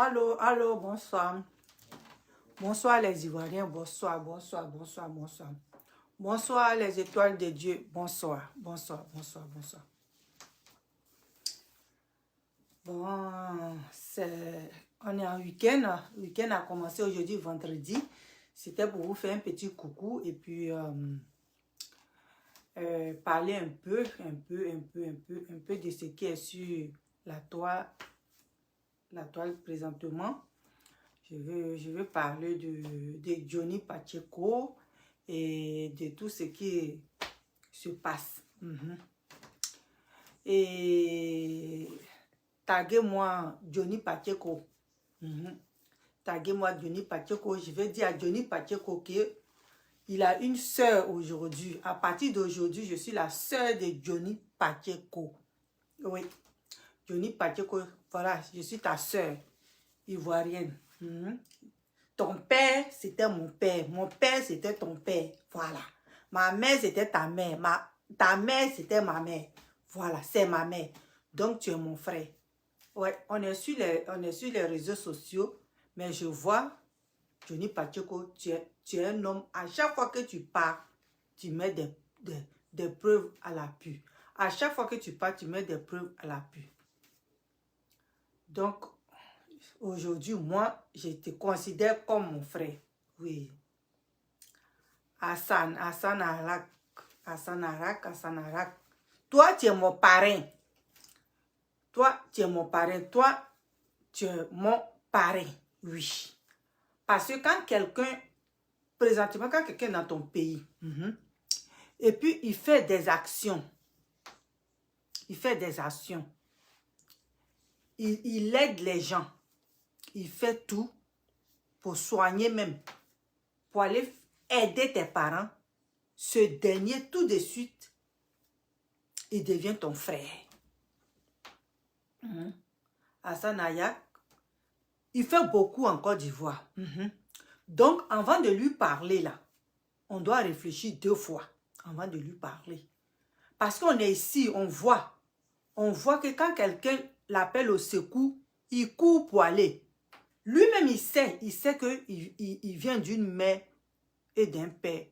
Allô, allô, bonsoir. Bonsoir les Ivoiriens, bonsoir, bonsoir, bonsoir, bonsoir. Bonsoir les étoiles de Dieu, bonsoir, bonsoir, bonsoir, bonsoir. Bon, on est en week-end. Le week-end a commencé aujourd'hui, vendredi. C'était pour vous faire un petit coucou et puis parler un peu de ce qui est sur la toile présentement. Je veux parler de Johnny Pacheco et de tout ce qui se passe. Et taguez-moi Johnny Pacheco. Taguez-moi Johnny Pacheco. Je vais dire à Johnny Pacheco qu'il a une sœur aujourd'hui. À partir d'aujourd'hui, je suis la sœur de Johnny Pacheco. Oui. Johnny Pacheco, voilà, je suis ta sœur ivoirienne. Ton père, c'était mon père. Mon père, c'était ton père. Voilà. Ma mère, c'était ta mère. Ta mère, c'était ma mère. Voilà, c'est ma mère. Donc, tu es mon frère. Ouais, on est sur les réseaux sociaux. Mais je vois, Johnny Pacheco, tu es un homme. À chaque fois que tu pars, tu mets des preuves à l'appui. À chaque fois que tu pars, tu mets des preuves à l'appui. Donc, aujourd'hui, moi, je te considère comme mon frère. Oui. Hassan Arak. Toi, tu es mon parrain. Toi, tu es mon parrain. Toi, tu es mon parrain. Oui. Parce que quand quelqu'un, présentement, quand quelqu'un est dans ton pays, et puis il fait des actions, il aide les gens, il fait tout pour soigner même, pour aller aider tes parents, ce dernier tout de suite, il devient ton frère. Hassan Ayak, il fait beaucoup en Côte d'Ivoire. Donc, avant de lui parler là, on doit réfléchir 2 fois avant de lui parler. Parce qu'on est ici, on voit que quand quelqu'un l'appelle au secours, il court pour aller. Lui-même, il sait qu'il vient d'une mère et d'un père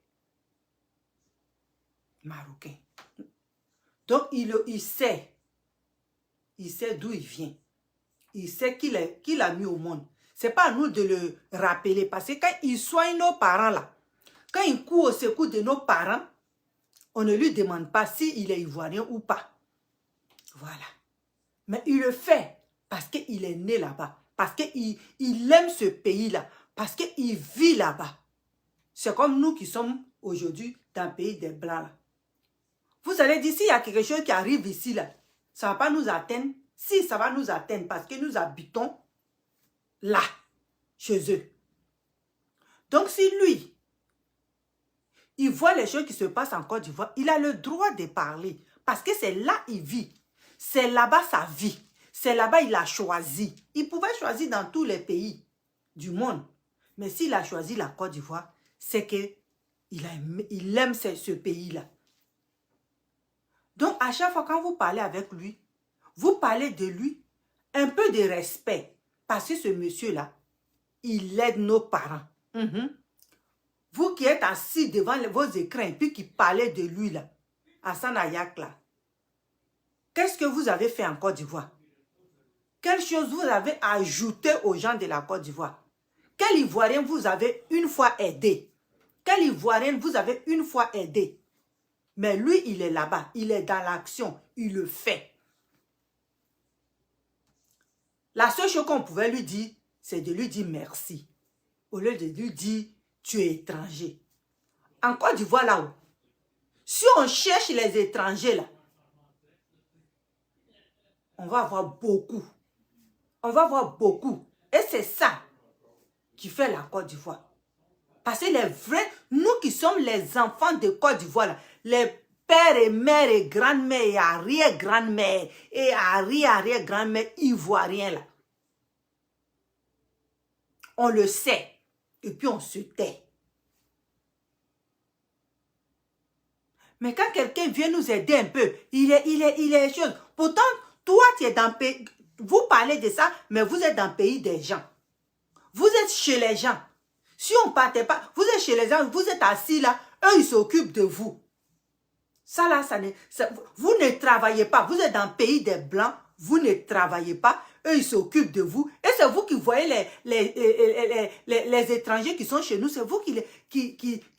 marocain. Donc, il sait d'où il vient. Il sait qu'il a mis au monde. Ce n'est pas à nous de le rappeler. Parce que quand il soigne nos parents là, quand il court au secours de nos parents, on ne lui demande pas s'il est ivoirien ou pas. Voilà. Mais il le fait parce qu'il est né là-bas. Parce qu'il aime ce pays-là. Parce qu'il vit là-bas. C'est comme nous qui sommes aujourd'hui dans le pays des Blancs. Là. Vous allez dire, s'il y a quelque chose qui arrive ici, là, ça ne va pas nous atteindre. Si, ça va nous atteindre parce que nous habitons là, chez eux. Donc, si lui, il voit les choses qui se passent en Côte d'Ivoire, il a le droit de parler. Parce que c'est là qu'il vit. C'est là-bas sa vie. C'est là-bas qu'il a choisi. Il pouvait choisir dans tous les pays du monde. Mais s'il a choisi la Côte d'Ivoire, c'est qu'il aime ce pays-là. Donc, à chaque fois quand vous parlez avec lui, vous parlez de lui, un peu de respect. Parce que ce monsieur-là, il aide nos parents. Vous qui êtes assis devant vos écrans et puis qui parlez de lui là, Hassan Ayak là, qu'est-ce que vous avez fait en Côte d'Ivoire? Quelle chose vous avez ajouté aux gens de la Côte d'Ivoire? Quel Ivoirien vous avez une fois aidé? Quel Ivoirien vous avez une fois aidé? Mais lui, il est là-bas, il est dans l'action, il le fait. La seule chose qu'on pouvait lui dire, c'est de lui dire merci. Au lieu de lui dire, tu es étranger. En Côte d'Ivoire, là-haut, si on cherche les étrangers, là, on va avoir beaucoup. On va avoir beaucoup. Et c'est ça qui fait la Côte d'Ivoire. Parce que les vrais, nous qui sommes les enfants de Côte d'Ivoire, là, les pères et mères et grands-mères et arrière-grands-mères et arrière-arrière-grands-mères ivoiriens, là, on le sait. Et puis on se tait. Mais quand quelqu'un vient nous aider un peu, il est chose. Pourtant, toi, tu es dans Vous parlez de ça, mais vous êtes dans le pays des gens. Vous êtes chez les gens. Si on ne partait pas, vous êtes chez les gens, vous êtes assis là, eux, ils s'occupent de vous. Ça là, vous ne travaillez pas. Vous êtes dans le pays des Blancs, vous ne travaillez pas. Eux, ils s'occupent de vous. Et c'est vous qui voyez les étrangers qui sont chez nous. C'est vous qui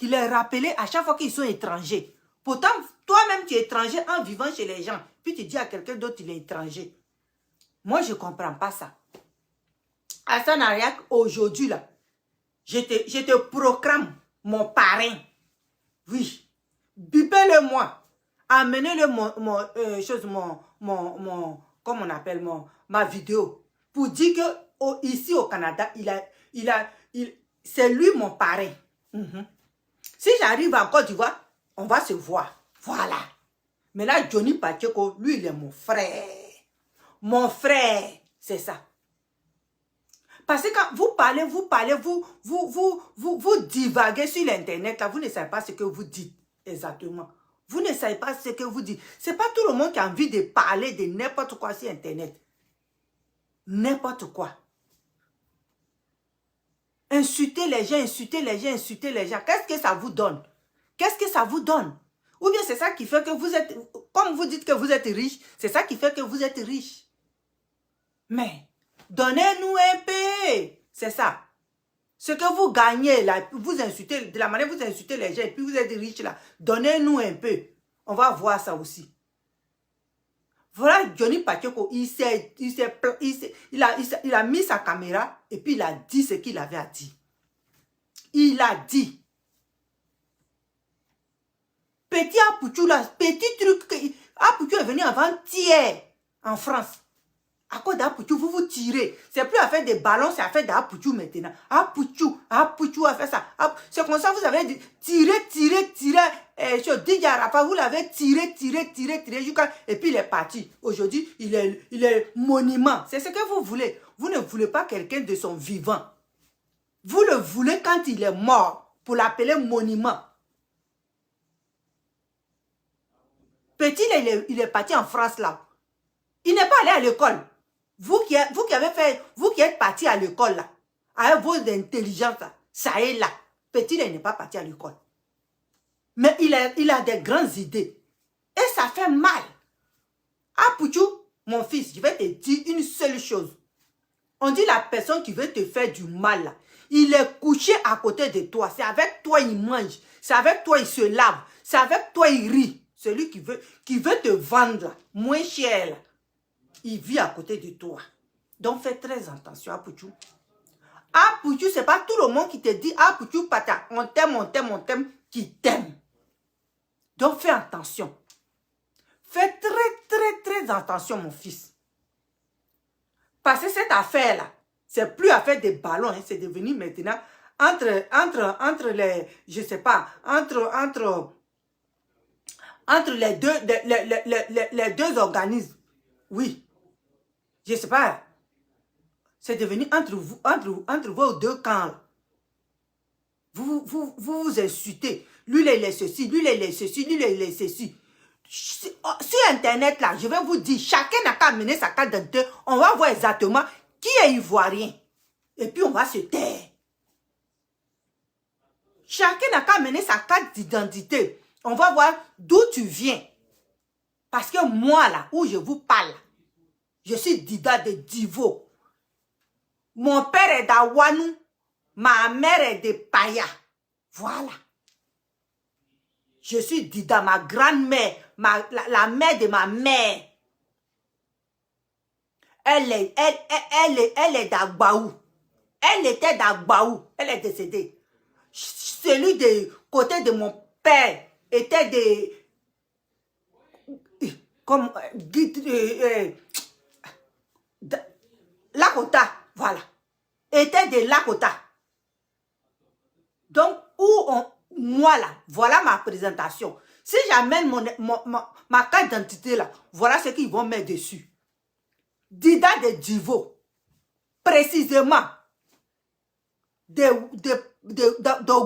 les rappelez à chaque fois qu'ils sont étrangers. Pourtant, toi-même, tu es étranger en vivant chez les gens. Puis tu dis à quelqu'un d'autre qu'il est étranger. Moi, je ne comprends pas ça. Hassan Ariak, aujourd'hui, là, je te proclame mon parrain. Oui. Bipez-le moi. Amenez-le comment on appelle, ma vidéo. Pour dire que ici au Canada, c'est lui mon parrain. Si j'arrive en Côte d'Ivoire, on va se voir. Voilà. Mais là, Johnny Pacheco, lui, il est mon frère. Mon frère, c'est ça. Parce que quand vous parlez, vous divaguez sur l'internet, là, vous ne savez pas ce que vous dites exactement. Vous ne savez pas ce que vous dites. Ce n'est pas tout le monde qui a envie de parler de n'importe quoi sur internet. N'importe quoi. Insulter les gens, insulter les gens, insulter les gens. Qu'est-ce que ça vous donne? Qu'est-ce que ça vous donne? Ou bien c'est ça qui fait que vous êtes, comme vous dites que vous êtes riche, c'est ça qui fait que vous êtes riche. Mais, donnez-nous un peu. C'est ça. Ce que vous gagnez là, vous insultez, de la manière que vous insultez les gens, et puis vous êtes riche là, donnez-nous un peu. On va voir ça aussi. Voilà Johnny Pacheco, il a mis sa caméra et puis il a dit ce qu'il avait à dire. Il a dit. Petit Apouchou là, petit truc, Apouchou est venu avant-hier en France. À cause d'Apouchou, vous vous tirez. C'est plus à faire des ballons, c'est à faire d'Apouchou maintenant. Apouchou a fait ça. C'est comme ça, vous avez dit, tirer. DJ Rafa, vous l'avez tiré, jusqu'à... Et puis il est parti. Aujourd'hui, il est monument. C'est ce que vous voulez. Vous ne voulez pas quelqu'un de son vivant. Vous le voulez quand il est mort, pour l'appeler monument. Petit, il est parti en France là. Il n'est pas allé à l'école. Vous qui êtes parti à l'école là, avec vos intelligences là, ça est là. Petit, il n'est pas parti à l'école. Mais il a des grandes idées. Et ça fait mal. Ah, Pouchou, mon fils, je vais te dire une seule chose. On dit la personne qui veut te faire du mal là, il est couché à côté de toi. C'est avec toi il mange. C'est avec toi il se lave. C'est avec toi il rit. Celui qui veut te vendre là, moins cher là, il vit à côté de toi. Donc, fais très attention à Pouchou. Ah, Pouchou, ce n'est pas tout le monde qui te dit, ah, Pouchou, pata, on t'aime, qui t'aime. Donc, fais attention. Fais très attention, mon fils. Parce que cette affaire-là, c'est plus affaire des ballons, hein, c'est devenu maintenant entre les, je sais pas, entre les deux organismes. Oui. Je sais pas. C'est devenu entre vos deux camps. Vous insultez. Lui, il est ceci, lui, il est ceci, lui, il est ceci. Sur Internet, là, je vais vous dire, chacun n'a qu'à amener sa carte d'identité. On va voir exactement qui est ivoirien. Et puis, on va se taire. Chacun n'a qu'à amener sa carte d'identité. On va voir d'où tu viens. Parce que moi, là, où je vous parle, je suis Dida de Divo. Mon père est d'Awanou. Ma mère est de Paya. Voilà. Je suis Dida, ma grand-mère, la mère de ma mère. Elle est d'Agbaou. Elle était d'Agbaou. Elle est décédée. Celui de côté de mon père était de... Comme... Lakota, voilà. Était de Lakota. Donc, moi là, voilà ma présentation. Si j'amène ma carte d'identité là, voilà ce qu'ils vont mettre dessus. Dida de Divo. Précisément. De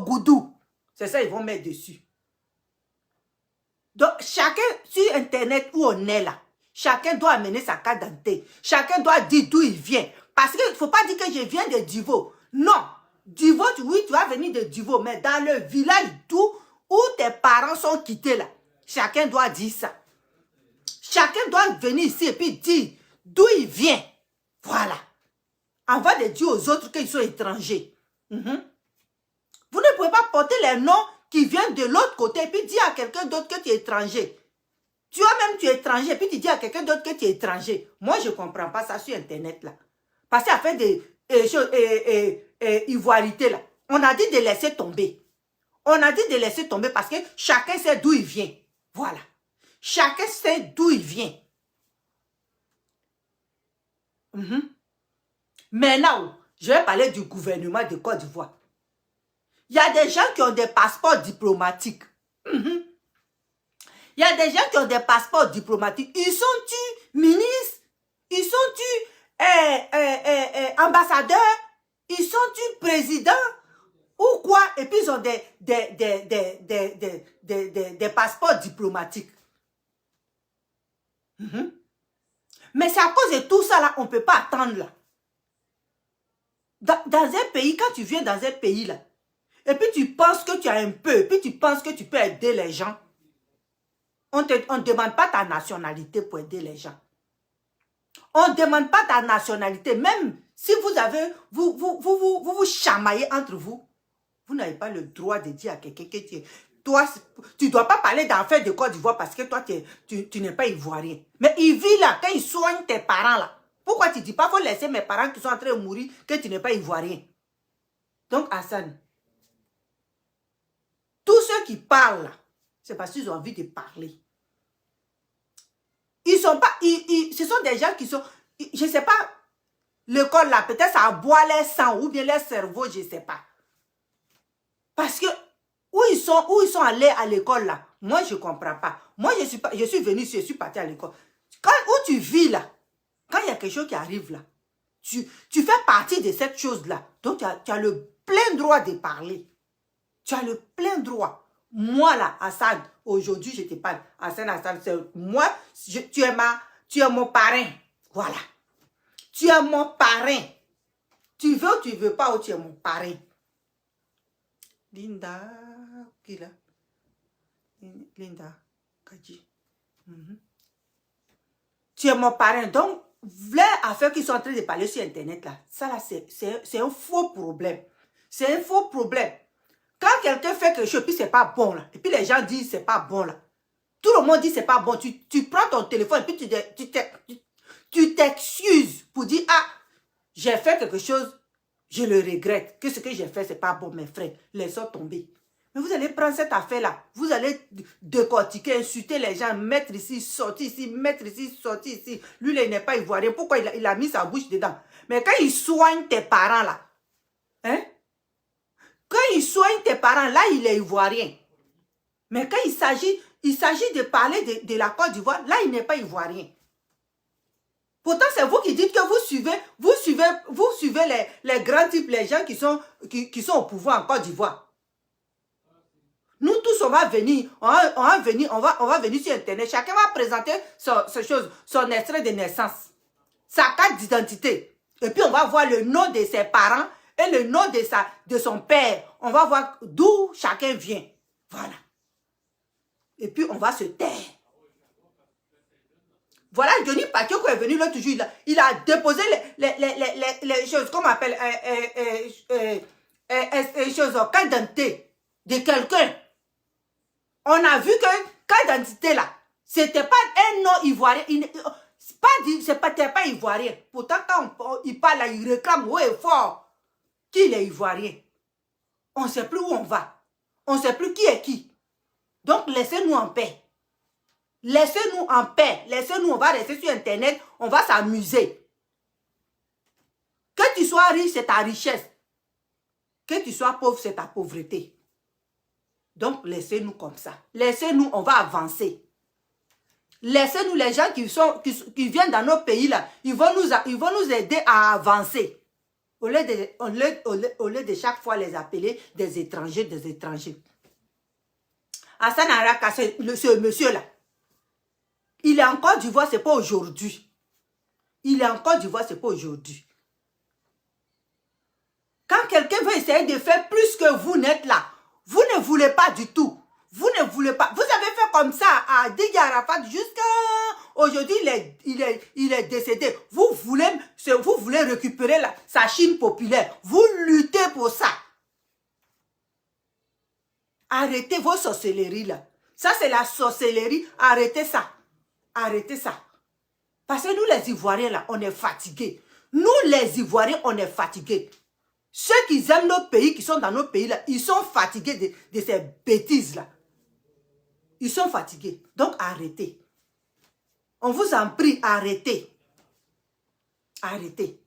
Goudou. C'est ça qu'ils vont mettre dessus. Donc, chacun sur Internet où on est là, Chacun doit amener sa carte d'identité. Chacun doit dire d'où il vient. Parce qu'il ne faut pas dire que je viens de Divo. Non. Divo, oui, tu vas venir de Divo, mais dans le village où tes parents sont quittés là, chacun doit dire ça. Chacun doit venir ici et puis dire d'où il vient. Voilà. Avant de dire aux autres qu'ils sont étrangers. Vous ne pouvez pas porter les noms qui viennent de l'autre côté et puis dire à quelqu'un d'autre que tu es étranger. Toi-même, tu es étranger et puis tu dis à quelqu'un d'autre que tu es étranger. Moi, je ne comprends pas ça sur Internet là. Parce qu'à faire des ivoirités là, on a dit de laisser tomber. On a dit de laisser tomber parce que chacun sait d'où il vient. Voilà. Chacun sait d'où il vient. Maintenant, je vais parler du gouvernement de Côte d'Ivoire. Il y a des gens qui ont des passeports diplomatiques. Il y a des gens qui ont des passeports diplomatiques. Ils sont-tu ministres? Ils sont-tu ambassadeurs? Ils sont-tu présidents? Ou quoi? Et puis ils ont des passeports diplomatiques. Mais c'est à cause de tout ça là, on ne peut pas attendre là. Dans un pays, quand tu viens dans un pays là, et puis tu penses que tu as un peu, et puis tu penses que tu peux aider les gens, on ne demande pas ta nationalité pour aider les gens. On ne demande pas ta nationalité, même si vous avez, vous chamaillez entre vous, vous n'avez pas le droit de dire à quelqu'un que tu ne dois pas parler d'affaires de Côte d'Ivoire parce que toi, tu n'es pas ivoirien. Mais il vit là, quand il soigne tes parents là. Pourquoi tu ne dis pas, faut laisser mes parents qui sont en train de mourir, que tu n'es pas ivoirien? Donc, Hassan, tous ceux qui parlent là, c'est parce qu'ils ont envie de parler. Ils sont pas, ce sont des gens qui sont, je ne sais pas, l'école là, peut-être ça boit leur sang ou bien leur cerveau, je ne sais pas. Parce que où ils sont allés à l'école là, moi je ne comprends pas. Moi je suis venu, je suis parti à l'école. Où tu vis là, quand il y a quelque chose qui arrive là, tu fais partie de cette chose là. Donc tu as le plein droit de parler. Tu as le plein droit. Moi là, Hassan, aujourd'hui je te parle. Hassan, c'est moi, tu es mon parrain. Voilà. Tu es mon parrain. Tu veux ou tu ne veux pas, ou tu es mon parrain. Linda, qui là? Linda, Kaji. Tu es mon parrain. Donc, les affaires qui sont en train de parler sur Internet là, ça là, c'est un faux problème. C'est un faux problème. Quand quelqu'un fait quelque chose, puis c'est pas bon là, et puis les gens disent c'est pas bon là. Tout le monde dit c'est pas bon. Tu prends ton téléphone, et puis tu t'excuses pour dire, ah, j'ai fait quelque chose, je le regrette. Que ce que j'ai fait, c'est pas bon, mes frères. Laissons tomber. Mais vous allez prendre cette affaire-là, vous allez décortiquer, insulter les gens, mettre ici, sortir ici, mettre ici, sortir ici. Lui, il n'est pas ivoirien. Pourquoi il a mis sa bouche dedans? Mais quand il soigne tes parents là, hein? Quand il soigne tes parents, là, il est ivoirien. Mais quand il s'agit de parler de la Côte d'Ivoire, là, il n'est pas ivoirien. Pourtant, c'est vous qui dites que vous suivez les grands types, les gens qui sont au pouvoir en Côte d'Ivoire. Nous tous, on va venir sur Internet. Chacun va présenter son extrait de naissance, sa carte d'identité. Et puis, on va voir le nom de ses parents et le nom de son père. On va voir d'où chacun vient. Voilà. Et puis, on va se taire. Voilà, Johnny Pakioko est venu l'autre jour, il a déposé les choses, comment on appelle, carte d'identité de quelqu'un. On a vu que carte d'identité là, c'était pas un nom ivoirien, c'était pas ivoirien. Pourtant, quand il parle là, il réclame haut et fort qu'il est ivoirien. On ne sait plus où on va. On ne sait plus qui est qui. Donc, laissez-nous en paix. Laissez-nous en paix. Laissez-nous, on va rester sur Internet, on va s'amuser. Que tu sois riche, c'est ta richesse. Que tu sois pauvre, c'est ta pauvreté. Donc, laissez-nous comme ça. Laissez-nous, on va avancer. Laissez-nous, les gens qui viennent dans nos pays, là, ils vont nous aider à avancer. Au lieu de chaque fois les appeler des étrangers. Hassan Araka, c'est ce monsieur-là. Il est en Côte d'Ivoire, ce n'est pas aujourd'hui. Il est en Côte d'Ivoire, ce n'est pas aujourd'hui. Quand quelqu'un veut essayer de faire plus que vous n'êtes là, vous ne voulez pas du tout. Vous ne voulez pas. Vous avez fait comme ça à Didier Arafat jusqu'à aujourd'hui, il est décédé. Vous voulez récupérer sa Chine populaire. Vous luttez pour ça. Arrêtez vos sorcelleries là. Ça, c'est la sorcellerie. Arrêtez ça. Arrêtez ça. Parce que nous, les Ivoiriens, là, on est fatigués. Nous, les Ivoiriens, on est fatigués. Ceux qui aiment nos pays, qui sont dans nos pays, là, ils sont fatigués de ces bêtises-là. Ils sont fatigués. Donc, arrêtez. On vous en prie, arrêtez. Arrêtez.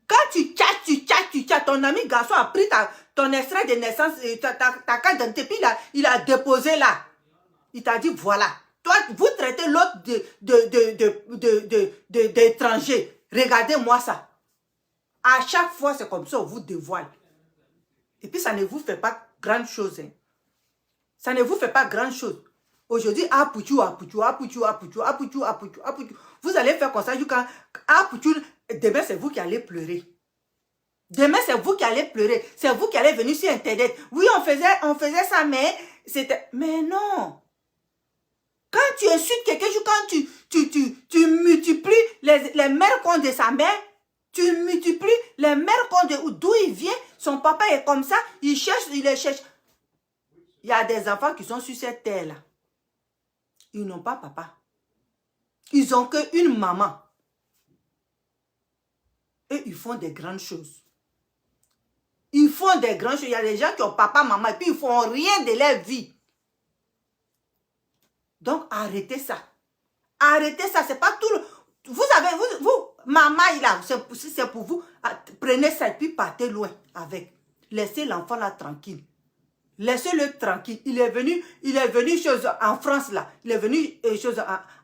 Quand tu tchattes, ton ami garçon a pris ton extrait de naissance, ta carte d'identité, puis il a déposé là. Il t'a dit, voilà. Toi, vous traitez l'autre d'étranger. Regardez-moi ça. À chaque fois, c'est comme ça, on vous dévoile. Et puis, ça ne vous fait pas grande chose. Hein. Ça ne vous fait pas grande chose. Aujourd'hui, Apouchou. Vous allez faire comme ça jusqu'à Apouchou. Demain, c'est vous qui allez pleurer. Demain, c'est vous qui allez pleurer. C'est vous qui allez venir sur Internet. Oui, on faisait ça, mais c'était... Mais non. Quand tu insultes quelqu'un, quand tu multiplies les mères comptes de sa mère, tu multiplies les mères comptes d'où il vient, son papa est comme ça, il les cherche. Il y a des enfants qui sont sur cette terre-là. Ils n'ont pas papa. Ils n'ont qu'une maman. Et ils font des grandes choses. Ils font des grandes choses. Il y a des gens qui ont papa, maman, et puis ils ne font rien de leur vie. Donc, arrêtez ça. Arrêtez ça. C'est pas tout le... Vous, maman, c'est pour vous. Prenez ça et puis partez loin avec. Laissez l'enfant là tranquille. Laissez-le tranquille. Il est venu en France là. Il est venu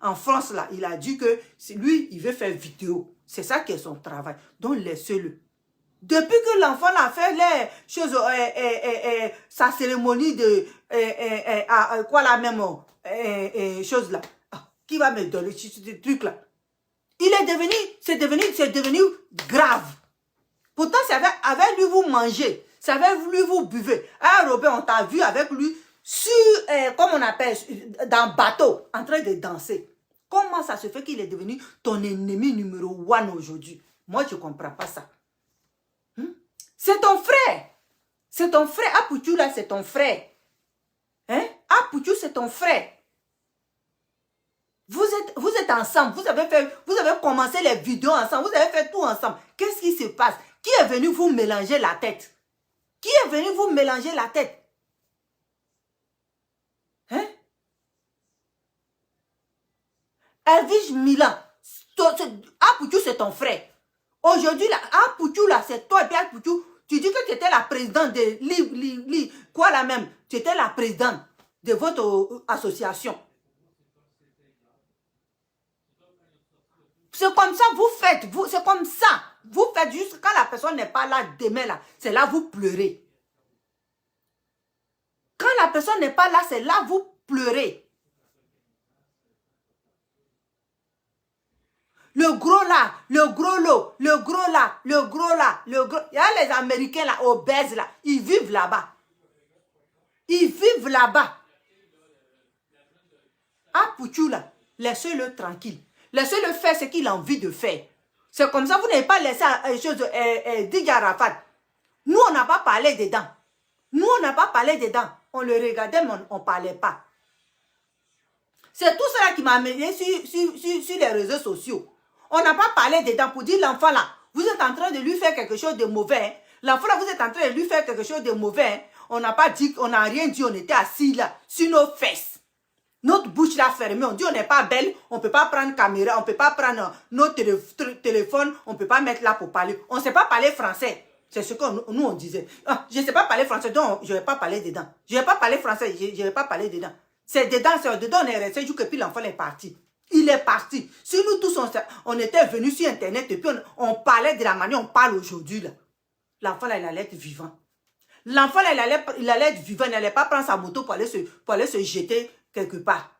en France là. Il a dit que lui, il veut faire vidéo. C'est ça qui est son travail. Donc, laissez-le. Depuis que l'enfant a fait les choses, sa cérémonie de... quoi la même chose là. Qui va me donner ce truc là? C'est devenu grave. Pourtant, c'est avec lui vous mangez. C'est avec lui vous buvez. Ah, Robert, on t'a vu avec lui sur, comme on appelle, dans bateau, en train de danser. Comment ça se fait qu'il est devenu ton ennemi numéro 1 aujourd'hui? Moi, je ne comprends pas ça. C'est ton frère. C'est ton frère. Apouchou, là, c'est ton frère. Hein? Apouchou, c'est ton frère. Vous êtes ensemble. Vous avez commencé les vidéos ensemble. Vous avez fait tout ensemble. Qu'est-ce qui se passe? Qui est venu vous mélanger la tête? Qui est venu vous mélanger la tête? Hein? Elvis Milan. Apouchou, c'est ton frère. Aujourd'hui, Apouchou, là, c'est toi et puis Apouchou. Tu dis que tu étais la présidente de quoi la même? Tu étais la présidente de votre association. C'est comme ça vous faites. C'est comme ça. Vous faites juste quand la personne n'est pas là demain là. C'est là vous pleurez. Quand la personne n'est pas là, c'est là vous pleurez. Le gros là, le gros lot, le gros là, le gros là, le gros. Il y a les Américains là, obèses là, ils vivent là-bas. Ils vivent là-bas. Apouchou là, laissez-le tranquille. Laissez-le faire ce qu'il a envie de faire. C'est comme ça, vous n'avez pas laissé Didier Arafat. Nous, on n'a pas parlé dedans. Nous, on n'a pas parlé dedans. On le regardait, mais on ne parlait pas. C'est tout cela qui m'a amené sur les réseaux sociaux. On n'a pas parlé dedans pour dire l'enfant là, vous êtes en train de lui faire quelque chose de mauvais. Hein? L'enfant là, vous êtes en train de lui faire quelque chose de mauvais. Hein? On n'a pas dit, on n'a rien dit, on était assis là, sur nos fesses. Notre bouche là fermée, on dit on n'est pas belle, on ne peut pas prendre caméra, on ne peut pas prendre notre téléphone, on ne peut pas mettre là pour parler. On ne sait pas parler français. C'est ce que nous on disait. Ah, je ne sais pas parler français, donc je ne vais pas parler dedans. Je ne vais pas parler français, je ne vais pas parler dedans. C'est dedans, on est resté jusqu'à puis l'enfant est parti. Il est parti. Si nous tous, on était venus sur Internet et puis on parlait de la manière on parle aujourd'hui là. L'enfant là, il allait être vivant. L'enfant là, il allait être vivant, il n'allait pas prendre sa moto pour aller se jeter quelque part.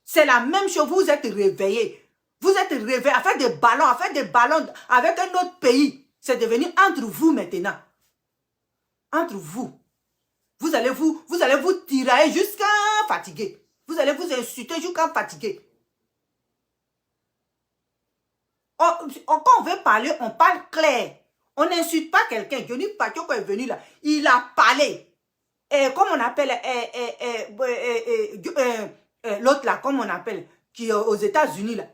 C'est la même chose, vous êtes réveillés. Vous êtes réveillés à faire des ballons avec un autre pays. C'est devenu entre vous maintenant. Entre vous. Vous allez vous tirailler jusqu'à fatiguer. Vous allez vous insulter jusqu'à fatiguer. Quand on veut parler, on parle clair. On n'insulte pas quelqu'un. Johnny Pacheco est venu là. Il a parlé. Comme on appelle, l'autre là, comme on appelle, qui est aux États-Unis là.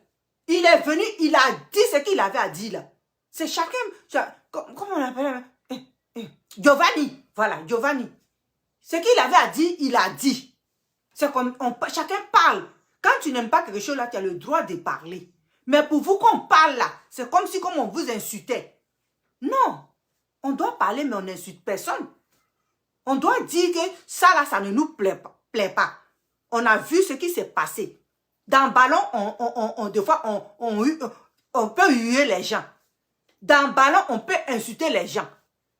Il est venu, il a dit ce qu'il avait à dire là. C'est chacun, comment on appelle, Giovanni. Voilà, Giovanni. Ce qu'il avait à dire, il a dit. C'est comme, chacun parle. Quand tu n'aimes pas quelque chose là, tu as le droit de parler. Mais pour vous, quand on parle là, c'est comme si on vous insultait. Non. On doit parler, mais on n'insulte personne. On doit dire que ça là, ça ne nous plaît pas. On a vu ce qui s'est passé. Dans le ballon, des fois, on peut huer les gens. Dans le ballon, on peut insulter les gens.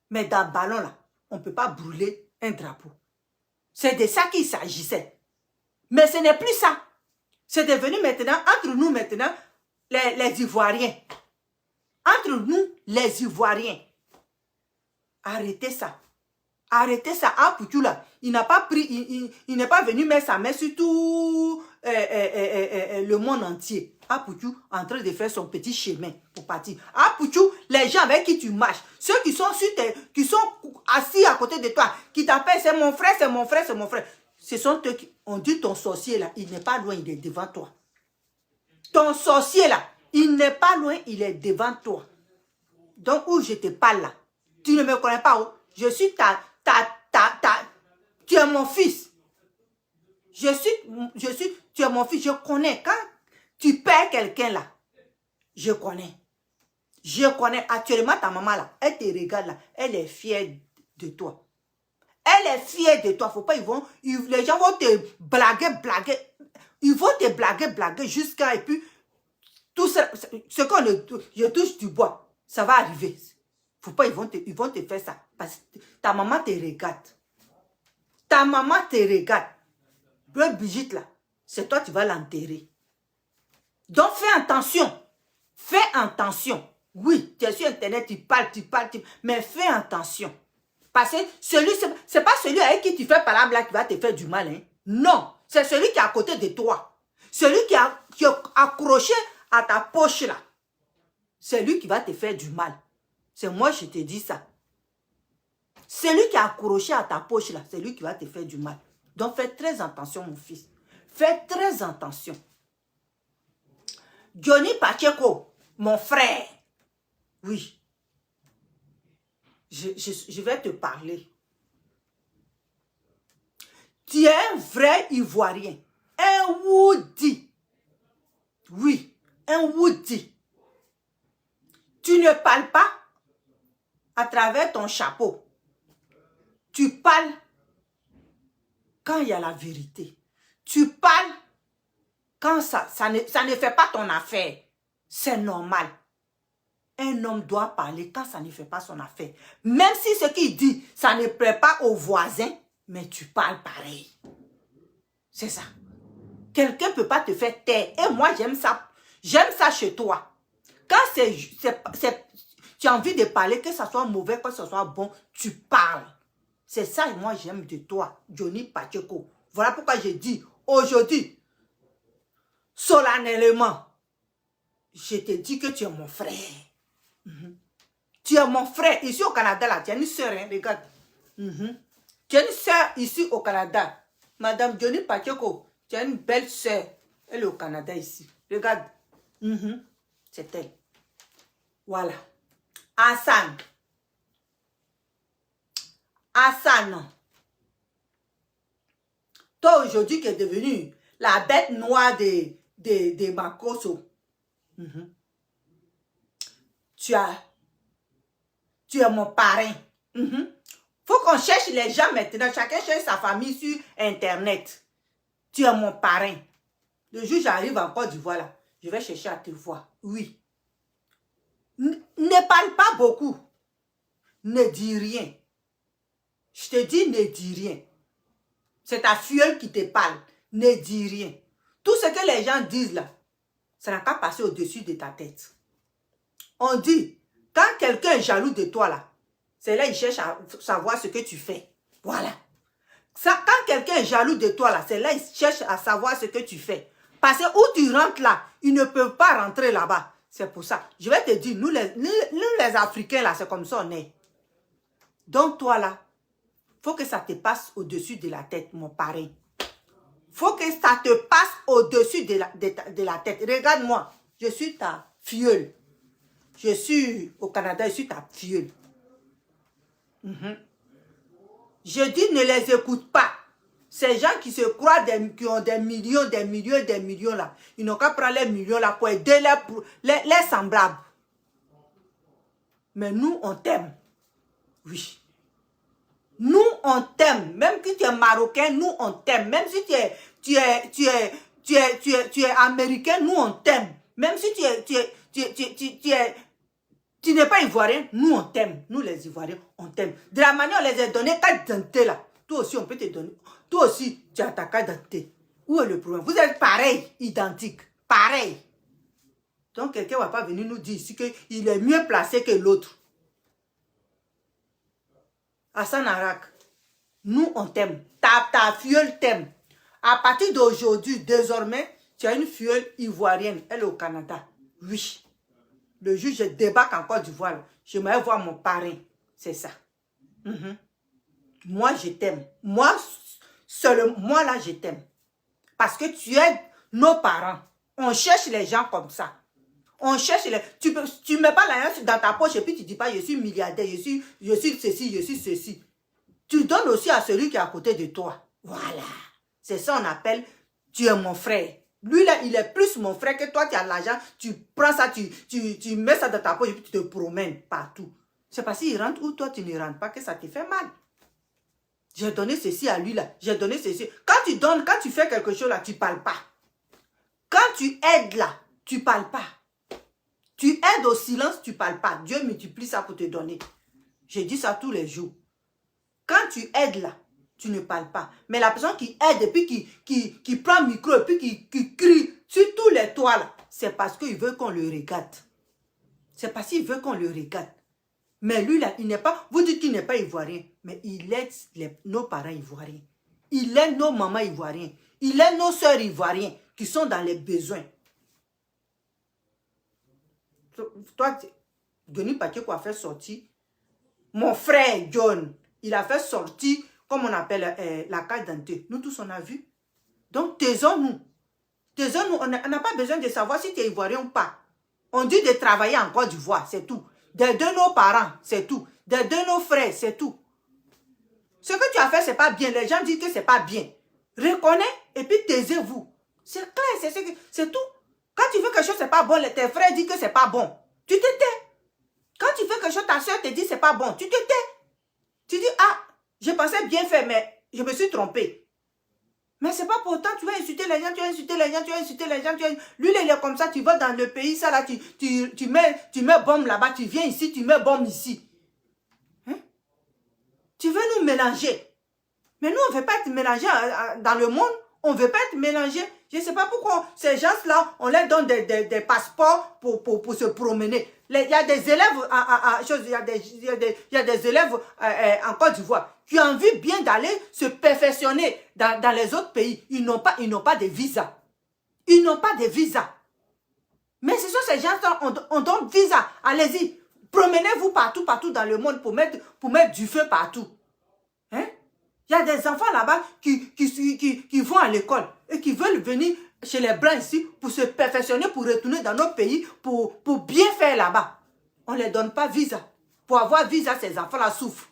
Mais dans le ballon là, on ne peut pas brûler un drapeau. C'est de ça qu'il s'agissait. Mais ce n'est plus ça. C'est devenu maintenant, entre nous maintenant, les Ivoiriens. Entre nous, les Ivoiriens. Arrêtez ça. Arrêtez ça. Ah, Poutou là, il n'a pas pris, il n'est pas venu mettre sa main sur tout le monde entier. Ah, Poutou, en train de faire son petit chemin pour partir. Ah, Poutou, les gens avec qui tu marches, ceux qui sont qui sont assis à côté de toi, qui t'appellent, c'est mon frère, c'est mon frère, c'est mon frère. Ce sont eux qui ont dit ton sorcier là, il n'est pas loin, il est devant toi. Ton sorcier là, il n'est pas loin, il est devant toi. Donc, où je te parle là, tu ne me connais pas où? Je suis tu es mon fils. Tu es mon fils, je connais. Quand tu perds quelqu'un là, je connais. Je connais. Actuellement, ta maman là, elle te regarde là, elle est fière de toi. Elle est fière de toi. Faut pas, les gens vont te blaguer. Ils vont te blaguer jusqu'à, et puis, tout ça, je touche du bois, ça va arriver. Faut pas, ils vont te faire ça. Parce que ta maman te regarde. Ta maman te regarde. Le Brigitte là, c'est toi, tu vas l'enterrer. Donc, fais attention. Fais attention. Oui, tu es sur Internet, tu parles, mais fais attention. Parce que c'est pas celui avec qui tu fais par là qui va te faire du mal. Hein. Non, c'est celui qui est à côté de toi. Celui qui est accroché à ta poche là. C'est lui qui va te faire du mal. C'est moi, je te dis ça. Celui qui est accroché à ta poche là, c'est lui qui va te faire du mal. Donc, fais très attention, mon fils. Fais très attention. Johnny Pacheco, mon frère. Oui. Je vais te parler. Tu es un vrai Ivoirien. Un Woody. Oui, un Woody. Tu ne parles pas à travers ton chapeau. Tu parles quand il y a la vérité. Tu parles quand ça ne fait pas ton affaire. C'est normal. Un homme doit parler quand ça ne fait pas son affaire. Même si ce qu'il dit, ça ne plaît pas aux voisins, mais tu parles pareil. C'est ça. Quelqu'un ne peut pas te faire taire. Et moi, j'aime ça. J'aime ça chez toi. Quand tu as envie de parler, que ça soit mauvais, que ça soit bon, tu parles. C'est ça et moi j'aime de toi, Johnny Pacheco. Voilà pourquoi je dis aujourd'hui, solennellement, je te dis que tu es mon frère. Tu es mon frère. Ici au Canada, là, tu as une soeur, hein, regarde. Tu as une soeur ici au Canada. Madame Johnny Pacheco, tu as une belle soeur. Elle est au Canada ici. Regarde. C'est elle. Voilà. Hassan. Hassan. Toi aujourd'hui qui es devenu la bête noire de Makoso. Tu es mon parrain. Faut qu'on cherche les gens maintenant. Chacun cherche sa famille sur Internet. Tu es mon parrain. Le jour où j'arrive en Côte d'Ivoire là, je vais chercher à te voir. Oui. Ne parle pas beaucoup. Ne dis rien. Je te dis, ne dis rien. C'est ta filleule qui te parle. Ne dis rien. Tout ce que les gens disent là, ça n'a qu'à passer au-dessus de ta tête. On dit, quand quelqu'un est jaloux de toi là, c'est là il cherche à savoir ce que tu fais. Voilà. Ça, quand quelqu'un est jaloux de toi là, c'est là il cherche à savoir ce que tu fais. Parce que où tu rentres là, ils ne peuvent pas rentrer là-bas. C'est pour ça. Je vais te dire, nous les Africains là, c'est comme ça on est. Donc toi là, faut que ça te passe au-dessus de la tête, mon parrain. Faut que ça te passe au-dessus de la tête. Regarde-moi, je suis ta filleule. Je suis au Canada, je suis ta filleule. Je dis, ne les écoute pas. Ces gens qui se croient, qui ont des millions là, ils n'ont qu'à prendre les millions là pour aider les semblables. Mais nous, on t'aime. Oui. Nous, on t'aime. Même si tu es marocain, nous, on t'aime. Même si tu es américain, nous, on t'aime. Même si tu n'es pas ivoirien, nous, on t'aime. Nous, les Ivoiriens, on t'aime. De la manière, on les a donné 4 identités là. Toi aussi, on peut te donner. Toi aussi, tu as ta carte d'identité. Où est le problème? Vous êtes pareil, identique. Pareil. Donc, quelqu'un ne va pas venir nous dire ici qu'il est mieux placé que l'autre. Hassan Arak, nous, on t'aime. Ta filleule t'aime. À partir d'aujourd'hui, désormais, tu as une filleule ivoirienne. Elle est au Canada. Oui. Le jour où je débarque en Côte d'Ivoire, je vais voir mon parrain. C'est ça. Moi, je t'aime. Moi, seulement, moi là, je t'aime. Parce que tu aides nos parents. On cherche les gens comme ça. On cherche les... Tu ne mets pas l'argent dans ta poche et puis tu dis pas, je suis milliardaire, je suis ceci, je suis ceci. Tu donnes aussi à celui qui est à côté de toi. Voilà. C'est ça on appelle, tu es mon frère. Lui là, il est plus mon frère que toi, tu as l'argent, tu prends ça, tu mets ça dans ta poche et puis tu te promènes partout. C'est parce qu'il rentre ou toi tu ne rentres pas que ça te fait mal. J'ai donné ceci à lui là, j'ai donné ceci. Quand tu donnes, quand tu fais quelque chose là, tu ne parles pas. Quand tu aides là, tu ne parles pas. Tu aides au silence, tu ne parles pas. Dieu multiplie ça pour te donner. Je dis ça tous les jours. Quand tu aides là, tu ne parles pas. Mais la personne qui aide et puis qui prend le micro et puis qui crie sur tous les toits là, c'est parce qu'il veut qu'on le regarde. C'est parce qu'il veut qu'on le regarde. Mais lui là, il n'est pas, vous dites qu'il n'est pas ivoirien, mais il aide nos parents ivoiriens. Il aide nos mamans ivoiriennes. Il aide nos soeurs ivoiriennes qui sont dans les besoins. Toi, Denis Paquet a fait sortir. Mon frère John, il a fait sortir, comme on appelle la carte d'identité. Nous tous, on a vu. Donc, taisons-nous. Taisons-nous. On n'a pas besoin de savoir si tu es ivoirien ou pas. On dit de travailler en Côte d'Ivoire, c'est tout. D'aider nos parents, c'est tout. D'aider nos frères, c'est tout. Ce que tu as fait, c'est pas bien. Les gens disent que c'est pas bien. Reconnais et puis taisez-vous. C'est clair, c'est tout. Quand tu fais quelque chose, c'est pas bon, tes frères disent que c'est pas bon. Tu te tais. Quand tu fais quelque chose, ta soeur te dit c'est pas bon. Tu te tais. Tu dis, ah, je pensais bien faire, mais je me suis trompé. Mais c'est pas pour autant, tu vas insulter les gens, tu vas insulter les gens, tu vas insulter les gens. Lui, il est comme ça, tu vas dans le pays, ça là, tu mets bombe là-bas, tu viens ici, tu mets bombe ici. Hein? Tu veux nous mélanger. Mais nous, on ne veut pas être mélangés dans le monde. On ne veut pas être mélangés. Je ne sais pas pourquoi ces gens-là, on leur donne des passeports pour se promener. Il y a des élèves, il y a des élèves en Côte d'Ivoire qui ont envie bien d'aller se perfectionner dans les autres pays. Ils n'ont pas de visa. Ils n'ont pas de visa. Mais ce sont ces gens-là, on donne visa. Allez-y, promenez-vous partout dans le monde pour mettre du feu partout. Hein? Il y a des enfants là-bas qui vont à l'école et qui veulent venir chez les Blancs ici pour se perfectionner, pour retourner dans nos pays, pour bien faire là-bas. On ne les donne pas visa. Pour avoir visa, ces enfants-là souffrent.